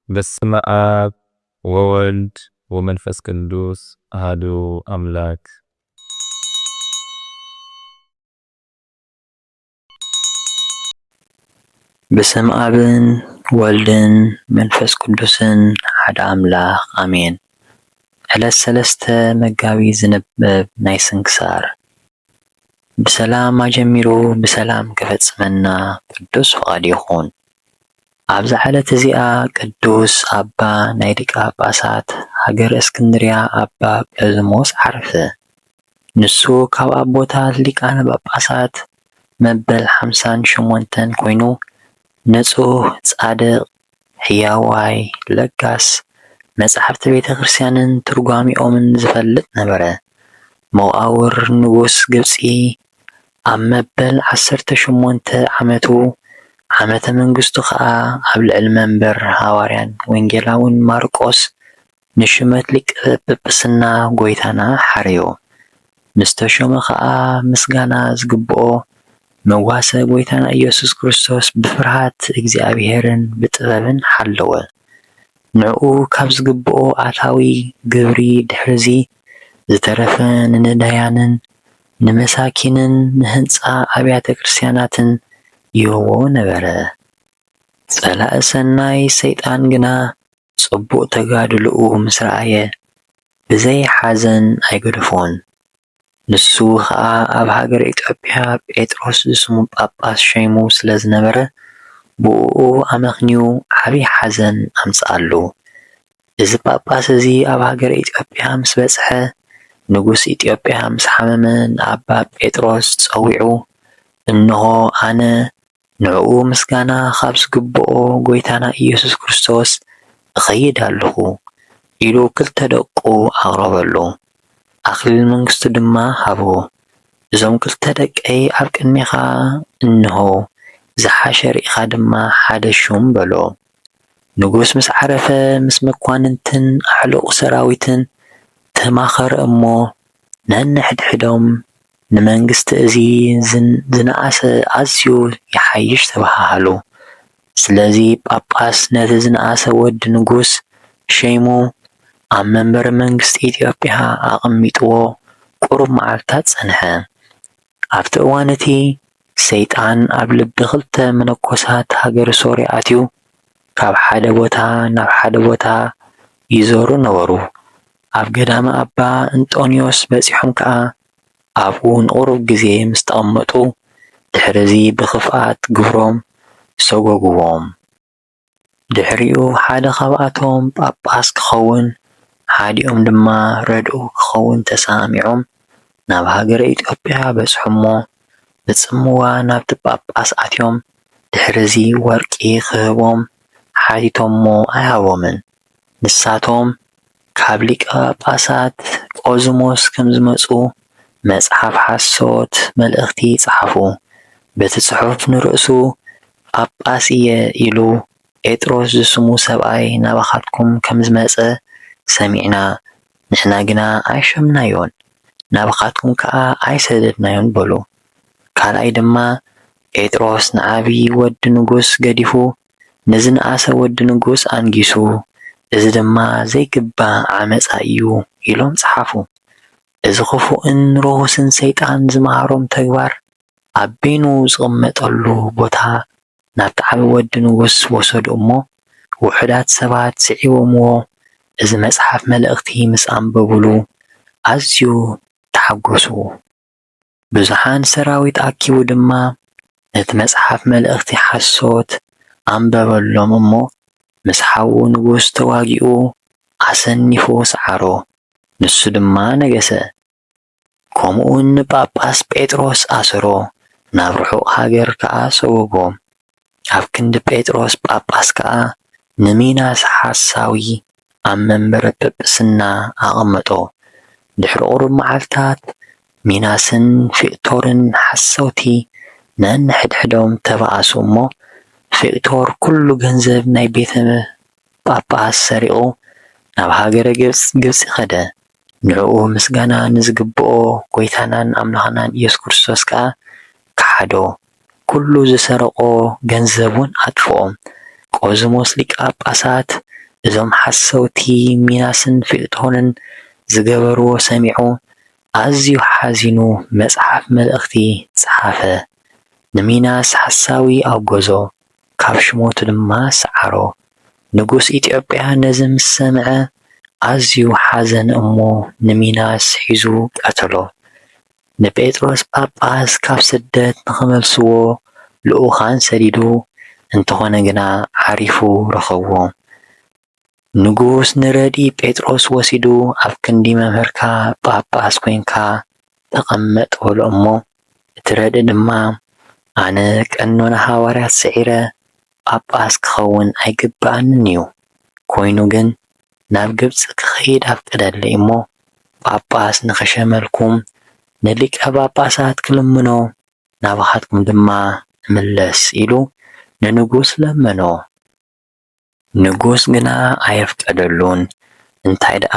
በስመ አብ ወወልድ ወመንፈስ ቅዱስ አሐዱ አምላክ። በስመ አብን ወልድን መንፈስ ቅዱስን ሓደ አምላክ አሜን። ዕለት ሰለስተ መጋቢት ዝንበብ ናይ ስንክሳር ብሰላም አጀሚሩ ብሰላም ከፈጽመና ቅዱስ ፈቃድ ይኹን። ኣብዛ ዕለት እዚኣ ቅዱስ አባ ናይ ሊቀ ጳጳሳት ሃገረ እስክንድርያ አባ ጰዝሞስ ዓረፈ። ንሱ ካብ ኣቦታት ሊቃነ ጳጳሳት መበል 58 ኮይኑ ንጹህ ጻድቕ ሕያዋይ ለጋስ መጽሓፍቲ ቤተ ክርስቲያንን ትርጓሚኦምን ዝፈልጥ ነበረ። መቃውር ንጉስ ግብጺ ኣብ መበል 18 ዓመቱ ዓመተ መንግስቱ ከዓ ኣብ ልዕሊ መንበር ሃዋርያን ወንጌላውን ማርቆስ ንሽመት ሊቀ ጵጵስና ጎይታና ሓርዮ። ምስተሾመ ከዓ ምስጋና ዝግብኦ መዋሰ ጎይታና ኢየሱስ ክርስቶስ ብፍርሃት እግዚአብሔርን ብጥበብን ሓለወ። ንዑ ካብ ዝግብኦ ኣታዊ ግብሪ ድሕርዚ ዝተረፈ ንነዳያንን ንመሳኪንን ንህንፃ ኣብያተ ክርስቲያናትን ይህቦ ነበረ። ጸላእ ሰናይ ሰይጣን ግና ጽቡቕ ተጋድልኡ ምስ ረኣየ ብዘይ ሓዘን ኣይገደፎን። ንሱ ከዓ ኣብ ሃገረ ኢትዮጵያ ጴጥሮስ ዝስሙ ጳጳስ ሸይሙ ስለ ዝነበረ ብኡ ኣመኽንዩ ዓብይ ሓዘን ኣምፅኣሉ። እዚ ጳጳስ እዚ ኣብ ሃገረ ኢትዮጵያ ምስ በጽሐ ንጉስ ኢትዮጵያ ምስ ሓመመ ንኣባ ጴጥሮስ ፀዊዑ እንሆ ኣነ ንዕኡ ምስጋና ካብ ዝግብኦ ጎይታና ኢየሱስ ክርስቶስ እኸይድ ኣለኹ ኢሉ ክልተ ደቁ ኣቕረበሉ። ኣኽሊል መንግስቱ ድማ ሃቦ። እዞም ክልተ ደቀይ ኣብ ቅድሚኻ እንሆ ዝሓሸ ርኢኻ ድማ ሓደ ሹም በሎ። ንጉስ ምስ ዓረፈ ምስ መኳንንትን ኣዕሉቕ ሰራዊትን ተማኸረ እሞ ነንሕድሕዶም ንመንግስቲ እዚ ዝነኣሰ ኣዝዩ ይሓይሽ ተባሃሉ። ስለዚ ጳጳስ ነቲ ዝነኣሰ ወዲ ንጉስ ሸይሙ ኣብ መንበረ መንግስቲ ኢትዮጵያ ኣቐሚጥዎ ቁሩብ መዓልታት ጸንሐ። ኣብቲ እዋን እቲ ሰይጣን ኣብ ልቢ ክልተ መነኮሳት ሃገረ ሶርያ ኣትዩ ካብ ሓደ ቦታ ናብ ሓደ ቦታ ይዞሩ ነበሩ። ኣብ ገዳመ ኣባ እንጦንዮስ በፂሖም ከዓ ኣብኡ ንቁሩብ ግዜ ምስ ተቐመጡ ድሕሪዚ ብኽፍኣት ግብሮም ሰጎግዎም። ድሕሪኡ ሓደ ካብኣቶም ጳጳስ ክኸውን ሓዲኦም ድማ ረድኡ ክኸውን ተሰሚዖም ናብ ሃገረ ኢትዮጵያ በጽሑ እሞ ብጽምዋ ናብቲ ጳጳስ ኣትዮም ድሕሪዚ ወርቂ ክህቦም ሓቲቶም እሞ ኣይሃቦምን። ንሳቶም ካብ ሊቀ ጳጳሳት ጶዝሞስ ከም ዝመጹ መጽሓፍ ሓሶት መልእኽቲ ጸሓፉ። በቲ ጽሑፍ ንርእሱ ጳጳስ እየ ኢሉ ጴጥሮስ ዝስሙ ሰብኣይ ናባኻትኩም ከም ዝመጸ ሰሚዕና፣ ንሕና ግና ኣይሸምናዮን፣ ናባኻትኩም ከዓ ኣይሰደድናዮን በሉ። ካልኣይ ድማ ጴጥሮስ ንዓብይ ወዲ ንጉስ ገዲፉ ንዝነኣሰ ወዲ ንጉስ ኣንጊሱ፣ እዚ ድማ ዘይግባእ ዓመፃ እዩ ኢሎም ጸሓፉ። እዚ ክፉእን ርኩስን ሰይጣን ዝመሃሮም ተግባር ኣብ በይኑ ዝቕመጠሉ ቦታ ናብቲ ዓብይ ወዲ ንጉስ ወሰዱ እሞ ውሑዳት ሰባት ስዒቦምዎ እዚ መጽሓፍ መልእኽቲ ምስ ኣንበብሉ ኣዝዩ ተሓጐሱ። ብዙሓን ሰራዊት ኣኪቡ ድማ ነቲ መጽሓፍ መልእኽቲ ሓሶት ኣንበበሎም እሞ ምስ ሓዉ ንጉስ ተዋጊኡ ኣሰኒፉ ሰዓሮ። ንሱ ድማ ነገሰ። ከምኡውን ንጳጳስ ጴጥሮስ ኣሰሮ፣ ናብ ርሑቕ ሃገር ከዓ ሰወጎ። ኣብ ክንዲ ጴጥሮስ ጳጳስ ከዓ ንሚናስ ሓሳዊ ኣብ መንበረ ጵጵስና ኣቐመጦ። ድሕሪ ቁሩብ መዓልታት ሚናስን ፊቅቶርን ሓሰውቲ ነንሕድሕዶም ተባኣሱ እሞ ፊቅቶር ኩሉ ገንዘብ ናይ ቤተ ጳጳስ ሰሪቑ ናብ ሃገረ ግብፂ ኸደ። ንዕኡ ምስጋና ንዝግብኦ ጎይታናን ኣምላኽናን ኢየሱስ ክርስቶስ ከዓ ካሓዶ። ኩሉ ዝሰረቆ ገንዘቡን ኣጥፍኦም። ቆዝሞስ ሊቀ ጳጳሳት እዞም ሓሰውቲ ሚናስን ፊቅጦንን ዝገበርዎ ሰሚዑ ኣዝዩ ሓዚኑ መጽሓፍ መልእኽቲ ጸሓፈ። ንሚናስ ሓሳዊ ኣውገዞ ካብ ሽሞቱ ድማ ሰዓሮ። ንጉስ ኢትዮጵያ ነዚ ምስ ሰምዐ ኣዝዩ ሓዘን እሞ ንሚናስ ሒዙ ቀተሎ። ንጴጥሮስ ጳጳስ ካብ ስደት ንኽመልስዎ ልኡኻን ሰዲዱ እንተኾነ ግና ዓሪፉ ረኸብዎ። ንጉስ ንረዲ ጴጥሮስ ወሲዱ ኣብ ክንዲ መምህርካ ጳጳስ ኮንካ ተቐመጥ በሎ እሞ እቲ ረዲ ድማ ኣነ ቀኖና ሐዋርያት ስዒረ ጳጳስ ክኸውን ኣይግባአንን እዩ። ኮይኑ ግን ናብ ግብፂ ክኸይድ ኣፍቀደለይ እሞ ጳጳስ ንኸሸመልኩም ንሊቀ ጳጳሳት ክልምኖ ናባኻትኩም ድማ እምለስ ኢሉ ንንጉስ ለመኖ። ንጉስ ግና ኣየፍቀደሉን። እንታይ ደኣ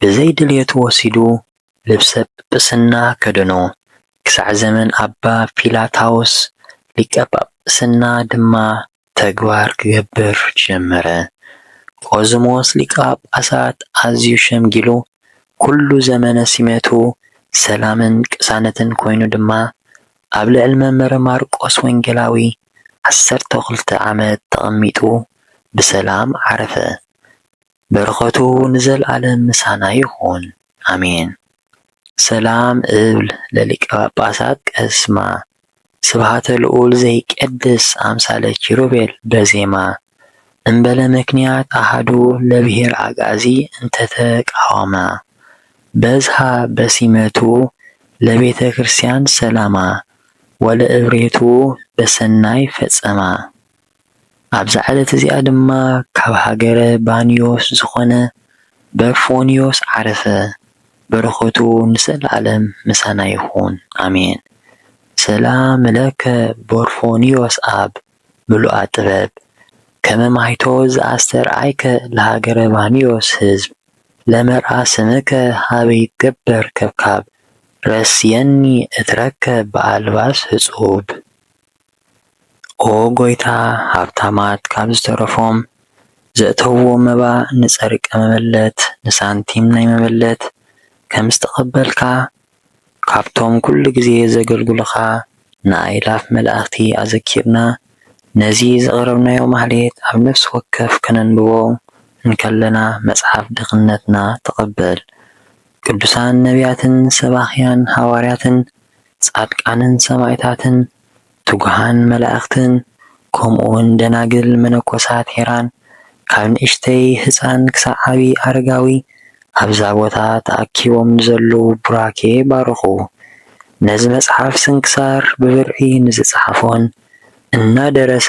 ብዘይድልየቱ ወሲዱ ልብሰ ጵጵስና ከደኖ። ክሳዕ ዘመን ኣባ ፒላታዎስ ሊቀ ጳጳስና ድማ ተግባር ክገብር ጀመረ። ቆዝሞስ ሊቀ ጳጳሳት ኣዝዩ ሸምጊሉ ኩሉ ዘመነ ሲመቱ ሰላምን ቅሳነትን ኮይኑ ድማ ኣብ ልዕሊ መምህር ማርቆስ ወንጌላዊ 12 ዓመት ተቐሚጡ ብሰላም ዓረፈ። በረኸቱ ንዘለዓለም ምሳና ይኹን ኣሜን። ሰላም እብል ለሊቀ ጳጳሳት ቀስማ ስብሃተ ልዑል ዘይቀድስ ኣምሳለ ኪሩቤል በዜማ እምበለ ምክንያት ኣሃዱ ለብሔር ኣጋዚ እንተተቃወማ በዝሃ በሲመቱ ለቤተ ክርስቲያን ሰላማ ወለእብሬቱ በሰናይ ፈጸማ። ኣብዛ ዕለት እዚኣ ድማ ካብ ሃገረ ባንዮስ ዝኾነ በርፎንዮስ ዓረፈ። በረኸቱ ንዘለዓለም ምሳና ይኹን ኣሜን። ሰላም ለከ በርፎንዮስ ኣብ ምሉአ ጥበብ ከመ ማይቶ ዘአስተርአይከ ለሃገረ ባንዮስ ህዝብ ለመርአ ስምከ ሃበ ይትገበር ከብካብ ረስየኒ እትረከብ በአልባስ ህጹብ። ኦ ጎይታ ሃብታማት ካብ ዝተረፎም ዘእተውዎ መባ ንጸሪቀ መበለት ንሳንቲም ናይ መበለት ከም ዝተቐበልካ ካብቶም ኩሉ ግዜ ዘገልግሉኻ ንኣእላፍ መላእኽቲ ኣዘኪርና ነዚ ዘቕረብናዮ ማህሌት ኣብ ነፍሲ ወከፍ ከነንብቦ እንከለና መጽሓፍ ድኽነትና ተቐበል። ቅዱሳን ነቢያትን ሰባኽያን ሐዋርያትን ጻድቃንን ሰማዕታትን ትጉሃን መላእኽትን ከምኡውን ደናግል መነኮሳት ሄራን ካብ ንእሽተይ ህፃን ክሳብ ዓብዪ ኣረጋዊ ኣብዛ ቦታ ተኣኪቦም ንዘለዉ ቡራኬ ባርኹ። ነዚ መጽሓፍ ስንክሳር ብብርዒ ንዝጸሓፎን እናደረሰ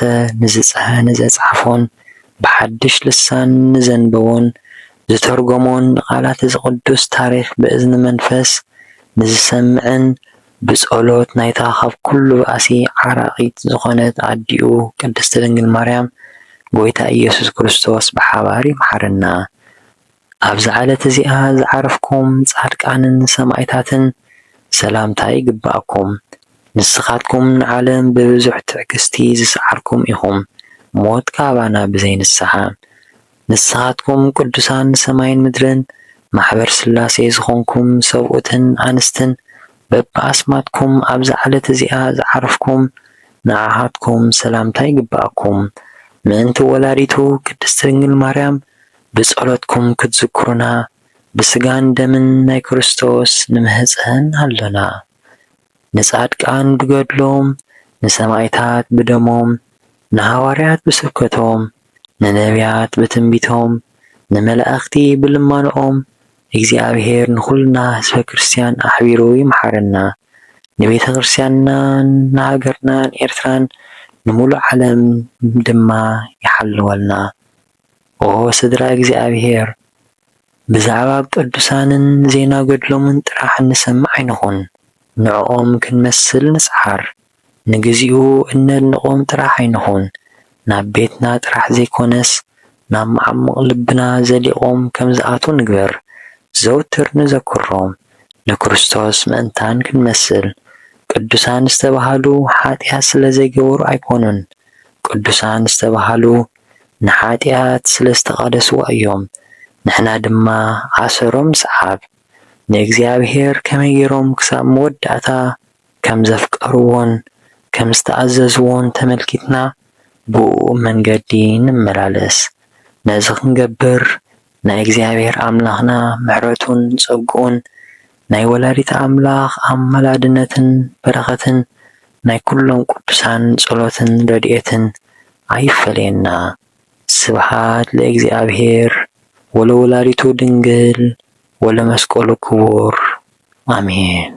ንዘጸሓፎን ብሓድሽ ልሳን ንዘንበቦን ዝተርጎሞን ቃላት ዝቅዱስ ታሪክ ብእዝኒ መንፈስ ንዝሰምዕን ብጸሎት ናይታ ካብ ኩሉ ባእሲ ዓራቂት ዝኾነት ኣዲኡ ቅድስት ድንግል ማርያም ጎይታ ኢየሱስ ክርስቶስ ብሓባር ይምሓረና። ኣብዚ ዕለት እዚኣ ዝዓረፍኩም ጻድቃንን ሰማዕታትን ሰላምታ ይግባአኩም። ንስኻትኩም ንዓለም ብብዙሕ ትዕግስቲ ዝሰዓርኩም ኢኹም ሞት ካባና ብዘይ ንስሓ። ንስኻትኩም ቅዱሳን ሰማይን ምድርን ማሕበር ስላሴ ዝኾንኩም ሰብኡትን ኣንስትን በብኣስማትኩም ኣብዛ ዕለት እዚኣ ዝዓረፍኩም ንዓኻትኩም ሰላምታ ይግባአኩም። ምእንቲ ወላዲቱ ቅድስት ድንግል ማርያም ብጸሎትኩም ክትዝክሩና ብስጋን ደምን ናይ ክርስቶስ ንምህፀን ኣለና። ንጻድቃን ብገድሎም ንሰማዕታት ብደሞም ንሐዋርያት ብስብከቶም ንነቢያት ብትንቢቶም ንመላእኽቲ ብልማኖኦም እግዚአብሔር ንኹልና ህዝበ ክርስቲያን ኣሕቢሩ ይምሓረና። ንቤተ ክርስቲያንና ንሃገርናን ኤርትራን ንሙሉእ ዓለም ድማ ይሓልወልና። ኦ ስድራ እግዚአብሔር ብዛዕባ ቅዱሳንን ዜና ገድሎምን ጥራሕ እንሰምዕ ኣይንኹን። ንዕኦም ክንመስል ንጽሓር ንግዚኡ እነድንቖም ጥራሕ ኣይንኹን። ናብ ቤትና ጥራሕ ዘይኮነስ ናብ መዓሙቕ ልብና ዘሊቖም ከም ዝኣቱ ንግበር። ዘውትር ንዘክሮም ንክርስቶስ ምእንታን ክንመስል። ቅዱሳን ዝተባሃሉ ኃጢአት ስለ ዘይገበሩ ኣይኮኑን። ቅዱሳን ዝተባሃሉ ንኃጢአት ስለ ዝተቐደስዋ እዮም። ንሕና ድማ ዓሰሮም ሰዓብ ንእግዚአብሔር ከመይ ገይሮም ክሳብ መወዳእታ ከም ዘፍቀርዎን ከም ዝተኣዘዝዎን ተመልኪትና ብኡ መንገዲ ንመላለስ። ነዚ ክንገብር ናይ እግዚአብሔር አምላኽና ምሕረቱን ጸጉኡን ናይ ወላዲተ አምላኽ አመላድነትን በረኸትን ናይ ኩሎም ቅዱሳን ጸሎትን ረድኤትን አይፈለየና። ስብሐት ለእግዚአብሔር ወለወላዲቱ ድንግል ወለመስቀሉ ክቡር አሜን።